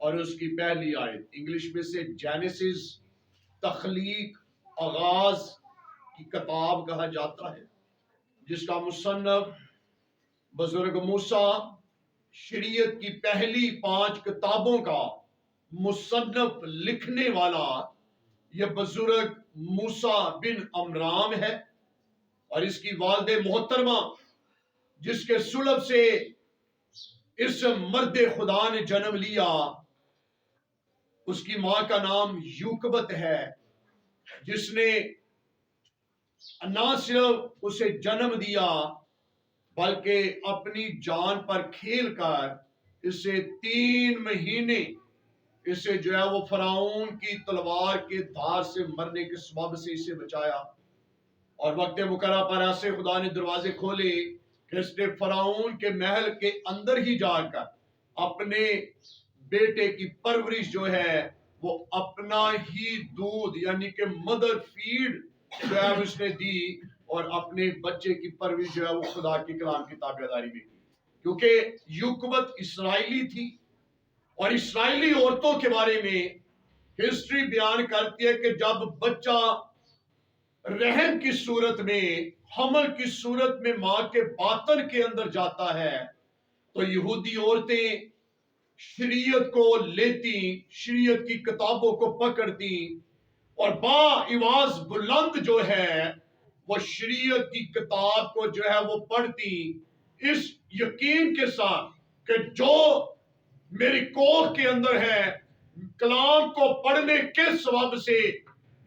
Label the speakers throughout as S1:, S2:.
S1: اور اس کی پہلی آیت انگلش میں سے جینیسس تخلیق آغاز کی کتاب کہا جاتا ہے، جس کا مصنف بزرگ موسیٰ، شریعت کی پہلی 5 کتابوں کا مصنف لکھنے والا یہ بزرگ موسیٰ بن عمران ہے، اور اس کی والد محترمہ جس کے سلب سے اس مرد خدا نے جنم لیا، اس کی ماں کا نام یوکبت ہے، جس نے نہ صرف اسے جنم دیا بلکہ اپنی جان پر کھیل کر اسے 3 مہینے اسے جو ہے وہ فرعون کی تلوار کے دھار سے مرنے کے سبب سے اسے بچایا، اور وقت مقررہ پر ایسے خدا نے دروازے کھولے کہ اس نے فرعون کے محل کے اندر ہی جا کر اپنے بیٹے کی پرورش جو ہے وہ اپنا ہی دودھ یعنی کہ مدر فیڈ جو ہے اس نے دی، اور اپنے بچے کی پرورش جو ہے وہ خدا کے کلام کی تابعداری میں کی، کیونکہ یوکبت اسرائیلی تھی، اور اسرائیلی عورتوں کے بارے میں ہسٹری بیان کرتی ہے کہ جب بچہ رحم کی صورت میں، حمل کی صورت میں ماں کے باطن کے اندر جاتا ہے تو یہودی عورتیں شریعت کو لیتی، شریعت کی کتابوں کو پکڑتی اور با آواز بلند جو ہے وہ شریعت کی کتاب کو جو ہے وہ پڑھتی، اس یقین کے ساتھ کہ جو میری کوکھ کے اندر ہے کلام کو پڑھنے کے سبب سے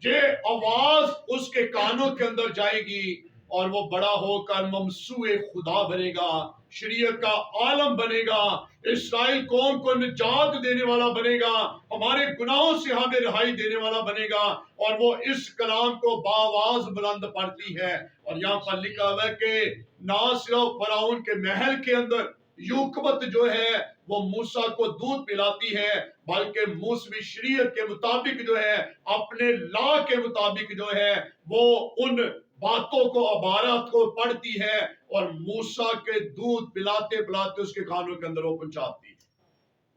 S1: یہ آواز اس کے کانوں کے اندر جائے گی اور وہ بڑا ہو کر ممسوح خدا بنے گا، شریعت کا عالم بنے گا، اسرائیل قوم کو نجات دینے والا بنے گا، ہمارے گناہوں سے ہمیں رہائی دینے والا بنے گا، اور وہ اس کلام کو باواز بلند پڑھتی ہے۔ اور یہاں پر لکھا ہوا ہے کہ نہ صرف فرعون کے محل کے اندر یوکبت جو ہے وہ موسیٰ کو دودھ پلاتی ہے، بلکہ موسوی شریعت کے مطابق جو ہے، اپنے لا کے مطابق جو ہے وہ ان باتوں کو، عبارات کو پڑھتی ہے اور موسیٰ کے دودھ پلاتے پلاتے اس کے کانوں کے اندر وہ پہنچاتی ہے۔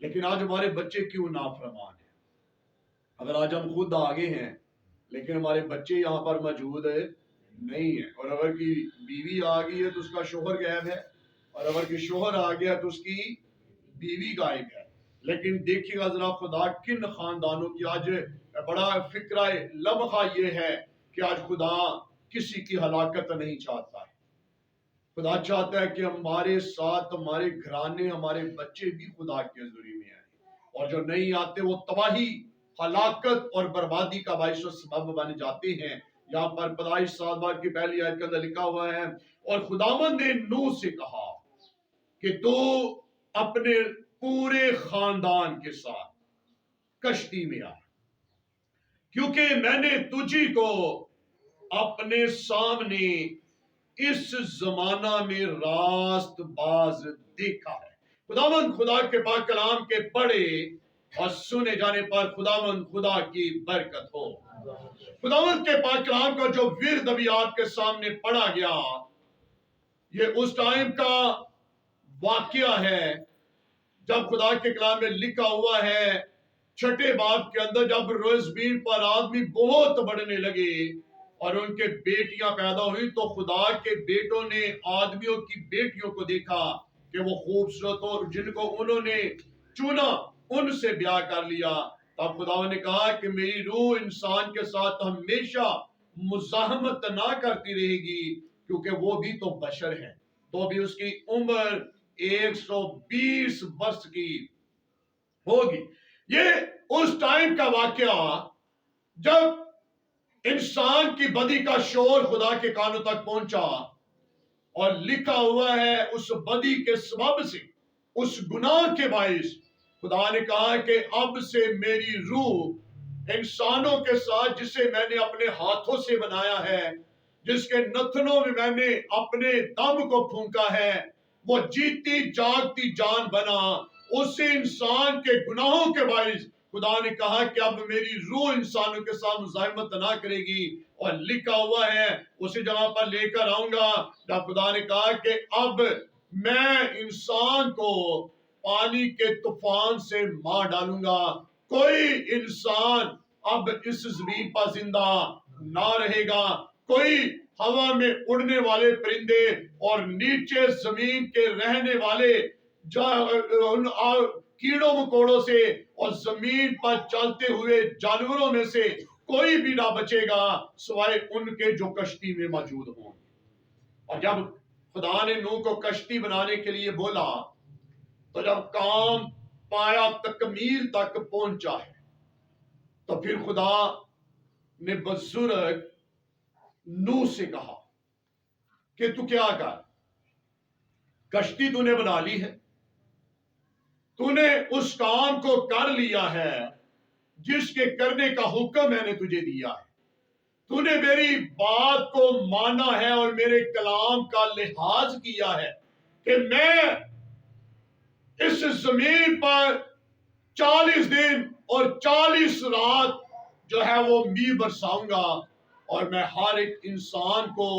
S1: لیکن آج ہمارے بچے کیوں نافرمان ہیں؟ اگر آج ہم خود آگے ہیں لیکن ہمارے بچے یہاں پر موجود نہیں ہیں، اور اگر کی بیوی آ گئی ہے تو اس کا شوہر غائب ہے، اور اگر کی شوہر آ گیا تو اس کی بیوی غائب ہے۔ لیکن دیکھیے گا ذرا خدا کن خاندانوں کی آج بڑا فکرہ لمحہ یہ ہے کہ آج خدا کسی کی ہلاکت نہیں چاہتا ہے، خدا چاہتا ہے کہ ہمارے ساتھ ہمارے گھرانے، ہمارے بچے بھی خدا کی حضوری میں آئیں، اور جو نہیں آتے وہ تباہی، ہلاکت اور بربادی کا باعث و سبب بن جاتے ہیں۔ یہاں پر پیدائش 7 بار کی پہلی آیت کے اندر لکھا ہوا ہے، اور خداوند نے نوح سے کہا کہ تو اپنے پورے خاندان کے ساتھ کشتی میں آ، کیونکہ میں نے تجھی کو اپنے سامنے اس زمانہ میں راست باز دیکھا ہے۔ خداوند خدا کے پاک کلام کے پڑھے اور سنے جانے پر خداوند خدا کی برکت ہو۔ خداوند کے پاک کلام کا جو ورد ابھی آپ کے سامنے پڑھا گیا، یہ اس ٹائم کا واقعہ ہے جب خدا کے کلام میں لکھا ہوا ہے 6 باب کے اندر، جب روزبین پر آدمی بہت بڑھنے لگے اور ان کے بیٹیاں پیدا ہوئی تو خدا کے بیٹوں نے آدمیوں کی بیٹیوں کو دیکھا کہ وہ خوبصورت اور جن کو انہوں نے چنا ان سے بیاہ کر لیا۔ تب خدا نے کہا کہ میری روح انسان کے ساتھ ہمیشہ مزاحمت نہ کرتی رہے گی، کیونکہ وہ بھی تو بشر ہے، تو بھی اس کی عمر 120 برس کی ہوگی۔ یہ اس ٹائم کا واقعہ جب انسان کی بدی کا شور خدا کے کانوں تک پہنچا، اور لکھا ہوا ہے اس بدی کے سبب سے، اس گناہ کے باعث خدا نے کہا کہ اب سے میری روح انسانوں کے ساتھ، جسے میں نے اپنے ہاتھوں سے بنایا ہے، جس کے نتنوں میں میں نے اپنے دم کو پھونکا ہے، وہ جیتی جاگتی جان بنا۔ اسے انسان کے گناہوں کے باعث خدا نے کہا کہ اب میری روح انسانوں کے ساتھ مزاحمت نہ کرے گی، اور لکھا ہوا ہے اسی جگہ پر لے کر آؤں گا جب خدا نے کہا کہ اب میں انسان کو پانی کے طوفان سے مار ڈالوں گا، کوئی انسان اب اس زمین پر زندہ نہ رہے گا، کوئی ہوا میں اڑنے والے پرندے اور نیچے زمین کے رہنے والے کیڑوں مکوڑوں سے اور زمین پر چلتے ہوئے جانوروں میں سے کوئی بھی نہ بچے گا سوائے ان کے جو کشتی میں موجود ہوں۔ اور جب خدا نے نوح کو کشتی بنانے کے لیے بولا تو جب کام پایا تکمیل تک پہنچا ہے تو پھر خدا نے بزرگ نوح سے کہا کہ تو کیا کر، کشتی تو نے بنا لی ہے، تو نے اس کام کو کر لیا ہے جس کے کرنے کا حکم میں نے تجھے دیا ہے، تو نے میری بات کو مانا ہے اور میرے کلام کا لحاظ کیا ہے کہ میں اس زمین پر 40 دن اور 40 رات جو ہے وہ می برساؤں گا اور میں ہر ایک انسان کو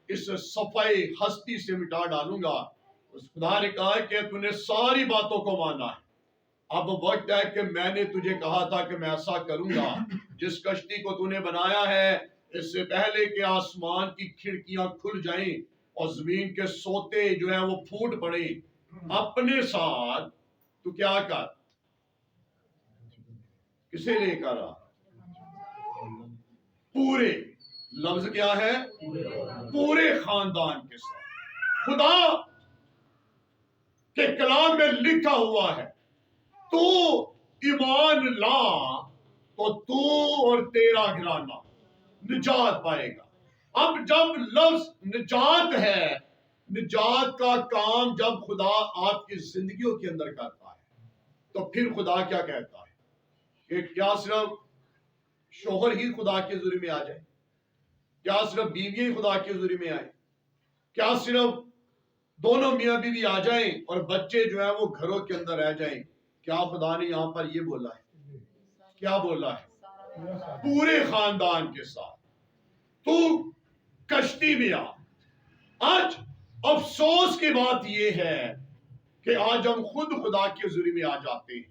S1: اس صفحے ہستی سے مٹا ڈالوں گا۔ اس خدا نے کہا کہ تو نے ساری باتوں کو مانا ہے، اب وقت ہے کہ میں نے تجھے کہا تھا کہ میں ایسا کروں گا۔ جس کشتی کو تو نے بنایا ہے اس سے پہلے کہ آسمان کی کھڑکیاں کھل جائیں اور زمین کے سوتے جو ہیں وہ پھوٹ پڑیں، اپنے ساتھ تو کیا کر، کسے لے کر آ، پورے، لفظ کیا ہے، پورے خاندان کے ساتھ۔ خدا کے کلام میں لکھا ہوا ہے تو ایمان لا تو تو اور تیرا گھرانہ نجات پائے گا۔ اب جب لفظ نجات ہے، نجات کا کام جب خدا آپ کی زندگیوں کے اندر کرتا ہے تو پھر خدا کیا کہتا ہے کہ کیا صرف شوہر ہی خدا کے حضوری میں آ جائے، کیا صرف بیوی ہی خدا کے حضوری میں آئے، کیا صرف دونوں میاں بیوی آ جائیں اور بچے جو ہیں وہ گھروں کے اندر رہ جائیں؟ کیا خدا نے یہاں پر یہ بولا ہے؟ کیا بولا ہے؟ پورے خاندان کے ساتھ تو کشتی میں آ۔ آج افسوس کی بات یہ ہے کہ آج ہم خود خدا کے حضوری میں آ جاتے ہیں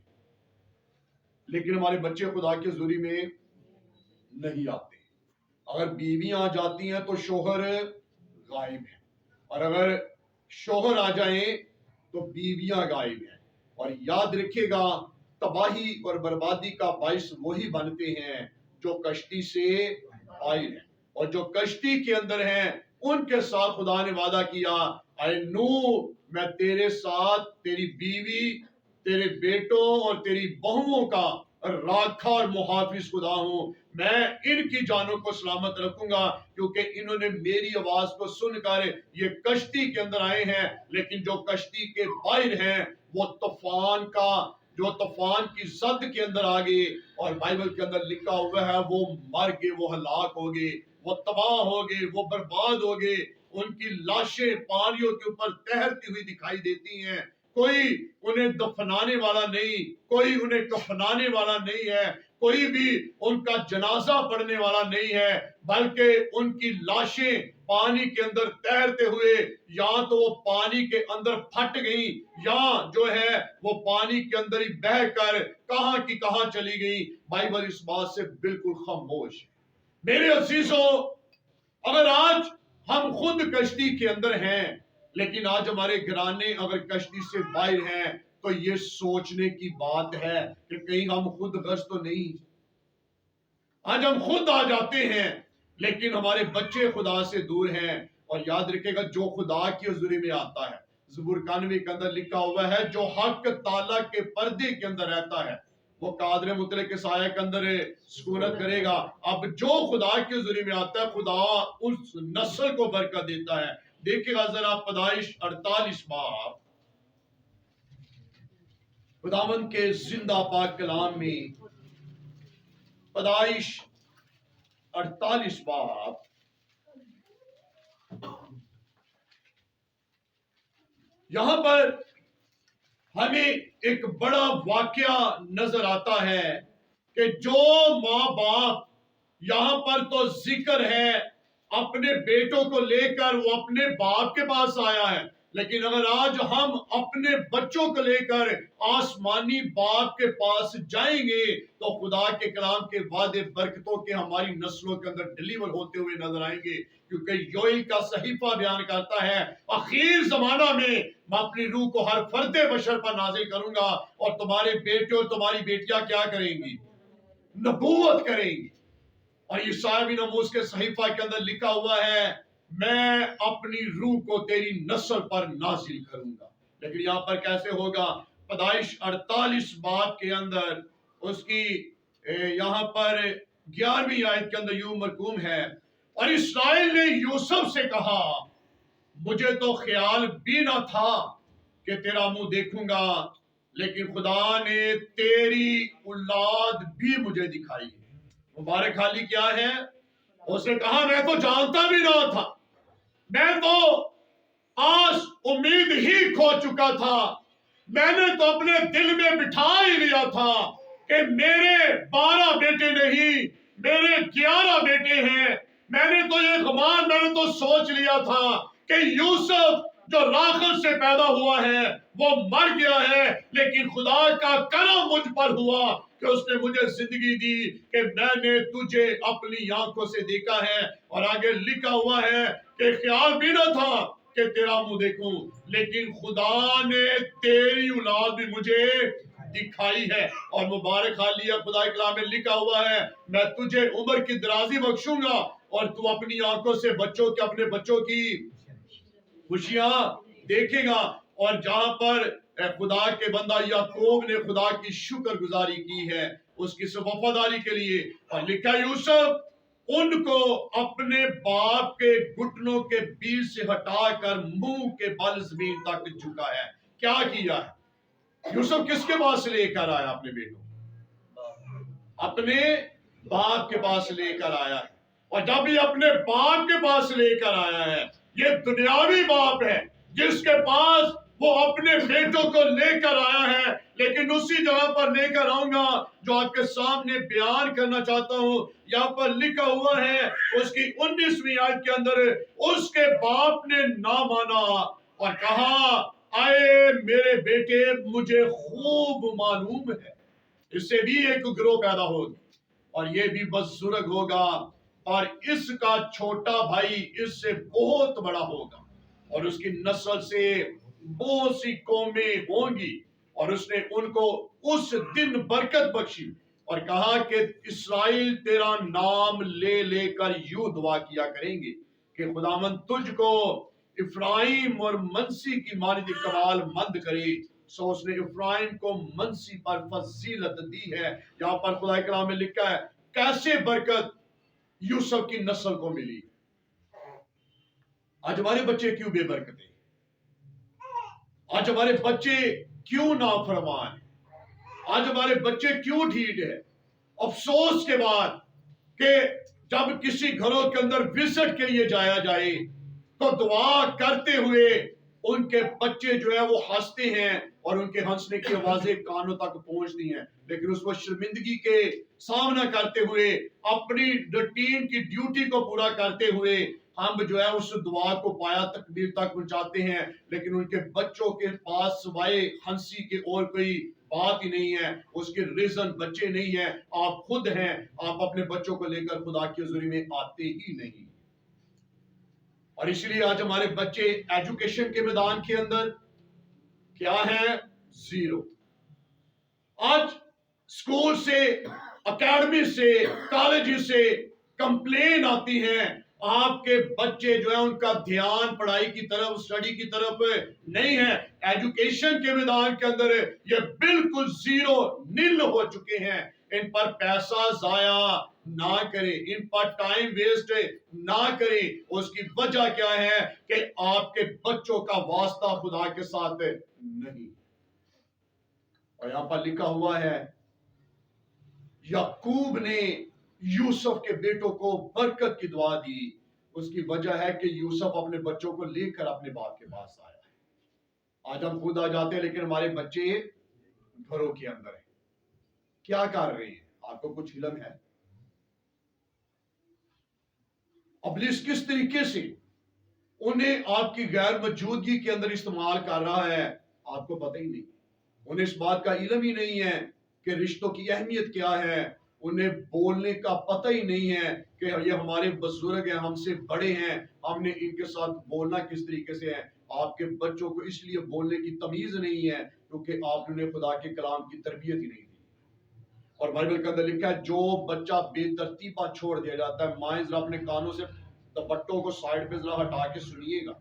S1: لیکن ہمارے بچے خدا کے حضوری میں نہیں آتے۔ اگر بیویاں آ جاتی ہیں تو شوہر غائب ہے، اور اگر شوہر آ جائیں تو بیویاں غائب ہیں۔ اور یاد رکھے گا تباہی اور بربادی کا باعث وہی بنتے ہیں جو کشتی سے باہر ہیں، اور جو کشتی کے اندر ہیں ان کے ساتھ خدا نے وعدہ کیا، اے نوح میں تیرے ساتھ، تیری بیوی، تیرے بیٹوں اور تیری بہوؤں کا راکھا اور محافظ خدا ہوں، میں ان کی جانوں کو سلامت رکھوں گا کیونکہ انہوں نے میری آواز کو سن کر یہ کشتی کے اندر آئے ہیں۔ لیکن جو کشتی کے باہر ہیں وہ طوفان کی زد کے اندر آ گئے، اور بائبل کے اندر لکھا ہوا ہے وہ مر گئے، وہ ہلاک ہو گئے، وہ تباہ ہو گئے، وہ برباد ہو گئے۔ ان کی لاشیں پانیوں کے اوپر تیرتی ہوئی دکھائی دیتی ہیں، کوئی انہیں دفنانے والا نہیں، کوئی انہیں کفنانے والا نہیں ہے، کوئی بھی ان کا جنازہ پڑھنے والا نہیں ہے، بلکہ ان کی لاشیں پانی کے اندر تیرتے ہوئے یا تو وہ پانی کے اندر پھٹ گئیں یا جو ہے وہ پانی کے اندر ہی بہہ کر کہاں کی کہاں چلی گئیں۔ بائبل اس بات سے بالکل خاموش ہے۔ میرے عزیزو، اگر آج ہم خود کشتی کے اندر ہیں لیکن آج ہمارے گھرانے اگر کشتی سے باہر ہیں تو یہ سوچنے کی بات ہے کہ کہیں ہم خود غرق تو نہیں۔ آج ہم خود آ جاتے ہیں لیکن ہمارے بچے خدا سے دور ہیں۔ اور یاد رکھے گا جو خدا کی حضوری میں آتا ہے، زبور 91 کے اندر لکھا ہوا ہے جو حق تعالیٰ کے پردے کے اندر رہتا ہے وہ قادر مطلق کے سایہ کے اندر سکونت کرے گا۔ اب جو خدا کی حضوری میں آتا ہے خدا اس نسل کو برکت دیتا ہے۔ دیکھیں گا ذرا پیدائش 48 باب، خداوند کے زندہ پاک کلام میں پیدائش 48 باب یہاں پر ہمیں ایک بڑا واقعہ نظر آتا ہے کہ جو ماں باپ، یہاں پر تو ذکر ہے اپنے بیٹوں کو لے کر وہ اپنے باپ کے پاس آیا ہے، لیکن اگر آج ہم اپنے بچوں کو لے کر آسمانی باپ کے پاس جائیں گے تو خدا کے کلام کے وعدے برکتوں کے ہماری نسلوں کے اندر ڈیلیور ہوتے ہوئے نظر آئیں گے، کیونکہ یوئیل کا صحیفہ بیان کرتا ہے اخیر زمانہ میں اپنی روح کو ہر فرد بشر پر نازل کروں گا، اور تمہارے بیٹے اور تمہاری بیٹیاں کیا کریں گی؟ نبوت کریں گی۔ اور یسوع بن آموس کے صحیفہ کے اندر لکھا ہوا ہے میں اپنی روح کو تیری نسل پر نازل کروں گا۔ لیکن یہاں پر کیسے ہوگا؟ پیدائش 48 باب کے اندر اس کی یہاں پر 11ویں آیت کے اندر یوں مرقوم ہے، اور اسرائیل نے یوسف سے کہا مجھے تو خیال بھی نہ تھا کہ تیرا منہ دیکھوں گا، لیکن خدا نے تیری اولاد بھی مجھے دکھائی ہے۔ مبارک حالی کیا ہے؟ اس نے کہا میں تو جانتا بھی نہ تھا، میں تو آس امید ہی کھو چکا تھا، میں نے تو اپنے دل میں بٹھا ہی لیا تھا کہ میرے 12 بیٹے نہیں میرے 11 بیٹے ہیں۔ میں نے تو یہ گمان میں نے تو سوچ لیا تھا کہ یوسف جو راحل سے پیدا ہوا ہے وہ مر گیا ہے، لیکن خدا کا کرم مجھ پر ہوا کہ اس نے مجھے زندگی دی کہ میں نے تجھے اپنی آنکھوں سے دیکھا ہے۔ اور آگے لکھا ہوا ہے کہ خیال بھی نہ تھا کہ تیرا منہ دیکھوں، لیکن خدا نے تیری اولاد بھی مجھے دکھائی ہے۔ اور مبارک حالیہ خدا کے کلام میں لکھا ہوا ہے میں تجھے عمر کی درازی بخشوں گا اور تو اپنی آنکھوں سے اپنے بچوں کی خوشیاں دیکھے گا۔ اور جہاں پر خدا کے بندہ یعقوب نے خدا کی شکر گزاری کی ہے اس کی وفاداری کے لیے، اور لکھا یوسف ان کو اپنے باپ کے گھٹنوں کے بیچ سے ہٹا کر منہ کے بل زمین تک جھکا ہے۔ کیا کیا ہے یوسف؟ کس کے پاس لے کر آیا؟ اپنے بیٹوں، اپنے باپ کے پاس لے کر آیا ہے۔ اور جب یہ اپنے باپ کے پاس لے کر آیا ہے، یہ دنیاوی باپ ہے جس کے پاس وہ اپنے بیٹوں کو لے کر آیا ہے، لیکن اسی جگہ پر لے کر آؤں گا جو آپ کے سامنے بیان کرنا چاہتا ہوں۔ یہاں پر لکھا ہوا ہے اس کی 19ویں آیت کے اندر اس کے باپ نے نہ مانا اور کہا آئے میرے بیٹے مجھے خوب معلوم ہے اس سے بھی ایک گروہ پیدا ہوگی اور یہ بھی بزرگ ہوگا، اور اس کا چھوٹا بھائی اس سے بہت بڑا ہوگا، اور اس کی نسل سے بہت سی قومیں ہوں گی۔ اور اس نے ان کو اس دن برکت بخشی اور کہا کہ اسرائیل تیرا نام لے لے کر یوں دعا کیا کریں گے کہ خداوند تجھ کو افرائیم اور منسی کی مانند کمال مند کرے۔ سو اس نے افرائیم کو منسی پر فضیلت دی ہے۔ یہاں پر خدا کلام میں لکھا ہے کیسے برکت یوسف کی نسل کو ملی۔ آج ہمارے بچے کیوں بے برکت ہیں؟ آج ہمارے بچے کیوں نافرمان ہیں؟ آج ہمارے بچے کیوں ڈھیٹ ہیں؟ افسوس کے بعد کہ جب کسی گھروں کے اندر وزٹ کے لیے جایا جائے تو دعا کرتے ہوئے ان کے بچے جو ہے وہ ہنستے ہیں اور ان کے ہنسنے کی آوازیں کانوں تک پہنچتی ہیں، لیکن اس وقت شرمندگی کے سامنا کرتے ہوئے اپنی روٹین کی ڈیوٹی کو پورا کرتے ہوئے ہم جو ہے اس دعا کو پایا تکبیر تک پہنچاتے ہیں، لیکن ان کے بچوں کے پاس سوائے ہنسی کے اور کوئی بات ہی نہیں ہے۔ اس کے ریزن بچے نہیں ہیں، آپ خود ہیں۔ آپ اپنے بچوں کو لے کر خدا کی حضوری میں آتے ہی نہیں، اور اس لیے آج ہمارے بچے ایجوکیشن کے میدان کے اندر کیا ہے؟ زیرو۔ آج اسکول سے، اکیڈمی سے، کالج سے کمپلین آتی ہیں آپ کے بچے جو ہے ان کا دھیان پڑھائی کی طرف، اسٹڈی کی طرف نہیں ہے۔ ایجوکیشن کے میدان کے اندر یہ بالکل زیرو نل ہو چکے ہیں۔ ان پر پیسہ ضائع نہ کریں، ان پر ٹائم ویسٹ نہ کریں۔ اس کی وجہ کیا ہے کہ آپ کے بچوں کا واسطہ خدا کے ساتھ نہیں۔ اور یہاں پر لکھا ہوا ہے یعقوب نے یوسف کے بیٹوں کو برکت کی دعا دی، اس کی وجہ ہے کہ یوسف اپنے بچوں کو لے کر اپنے باپ کے پاس آیا ہے۔ آج ہم خود آ جاتے ہیں لیکن ہمارے بچے گھروں کے اندر ہیں، کیا کر رہے ہیں؟ آپ کو کچھ علم ہے؟ ابلیس کس طریقے سے انہیں آپ کی غیر موجودگی کے اندر استعمال کر رہا ہے، آپ کو پتہ ہی نہیں، انہیں اس بات کا علم ہی نہیں ہے کہ رشتوں کی اہمیت کیا ہے، انہیں بولنے کا پتہ ہی نہیں ہے کہ یہ ہمارے بزرگ ہیں، ہم سے بڑے ہیں، ہم نے ان کے ساتھ بولنا کس طریقے سے ہے۔ آپ کے بچوں کو اس لیے بولنے کی تمیز نہیں ہے کیونکہ آپ نے خدا کے کلام کی تربیت ہی نہیں دی۔ اور بائبل کے اندر لکھا ہے جو بچہ بے ترتیبہ چھوڑ دیا جاتا ہے، مائیں ذرا اپنے کانوں سے دوپٹوں کو سائڈ پہ ذرا ہٹا کے سنیے گا،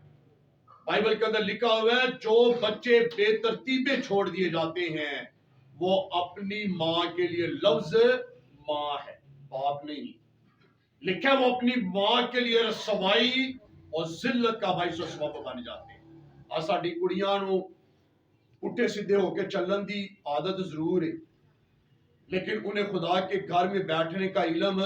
S1: بائبل کے اندر لکھا ہوا ہے جو بچے بے ترتیبے چھوڑ دیے جاتے ہیں وہ اپنی ماں کے لیے لفظ ماں ہے، باپ نہیں، لکھا ہے وہ اپنی ماں کے لیے رسوائی اور ذلت کا باعث و سبب بن جاتے ہیں۔ آج ساڈی کڑیاں نو پٹھے سیدھے ہو کے چلن دی عادت ضرور ہے، لیکن انہیں خدا کے گھر میں بیٹھنے کا علم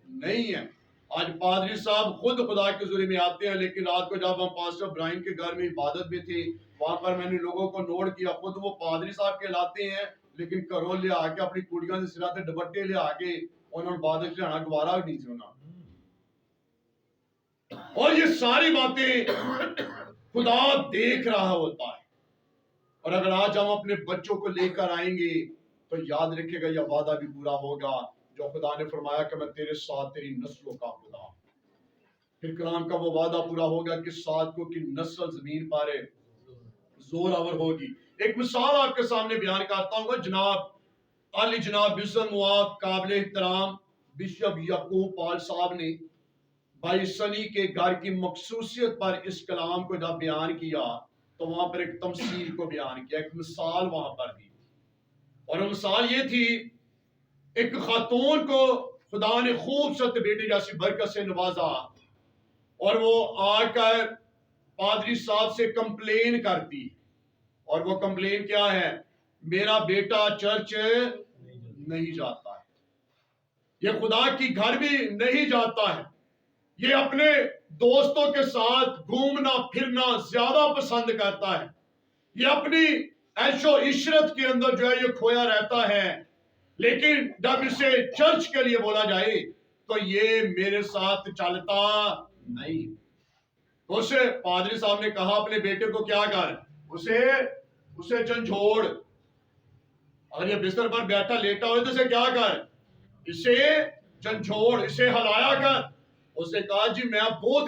S1: نہیں ہے۔ آج پادری صاحب خود خدا کے حضور میں آتے ہیں، لیکن رات کو جب ہم پاسٹر ابراہیم کے گھر میں عبادت میں تھے، وہاں پر میں نے لوگوں کو نوٹ کیا، خود وہ پادری صاحب کہلاتے ہیں لیکن گھروں لے آ کے اپنی کڑیاں سے سراتے دوپٹے لے آ کے انہوں نے عبادت لینا گوارا بھی نہیں سنا۔ اور یہ ساری باتیں خدا دیکھ رہا ہوتا ہے، اور اگر آج ہم اپنے بچوں کو لے کر آئیں گے تو یاد رکھے گا یہ وعدہ بھی پورا ہوگا جو خدا نے فرمایا کہ میں تیرے ساتھ تیری نسلوں کا خدا ہوں۔ پھر کلام کا وہ وعدہ پورا ہوگا کہ صادقوں کی نسل زمین پر زور آور ہوگی۔ ایک مثال آپ کے سامنے بیان کرتا ہوں، جناب علی جناب بسم معاف قابل احترام بشپ یعقوب پال صاحب نے بھائی سنی کے گھر کی مخصوصیت پر اس کلام کو جب بیان کیا تو وہاں پر ایک تمثیل کو بیان کیا، ایک مثال وہاں پر دی، اور وہ مثال یہ تھی ایک خاتون کو خدا نے خوبصورت بیٹی جیسی برکت سے نوازا اور وہ آ کر پادری صاحب سے کمپلین کرتی، اور وہ کمپلین کیا ہے؟ میرا بیٹا چرچ نہیں جاتا ہے، یہ خدا کی گھر بھی نہیں جاتا ہے، یہ اپنے دوستوں کے ساتھ گھومنا پھرنا زیادہ پسند کرتا ہے، یہ اپنی عیش و عشرت کے اندر جو ہے یہ کھویا رہتا ہے، لیکن جب اسے چرچ کے لیے بولا جائے تو یہ میرے ساتھ چلتا نہیں۔ تو اسے پادری صاحب نے کہا اپنے بیٹے کو کیا کر، اسے جھنجھوڑ، اگر یہ بستر پر بیٹھا لیٹا ہو تو اسے کیا کر، اسے جھنجھوڑ، اسے ہلایا کر۔ اس نے کہا جی میں بہت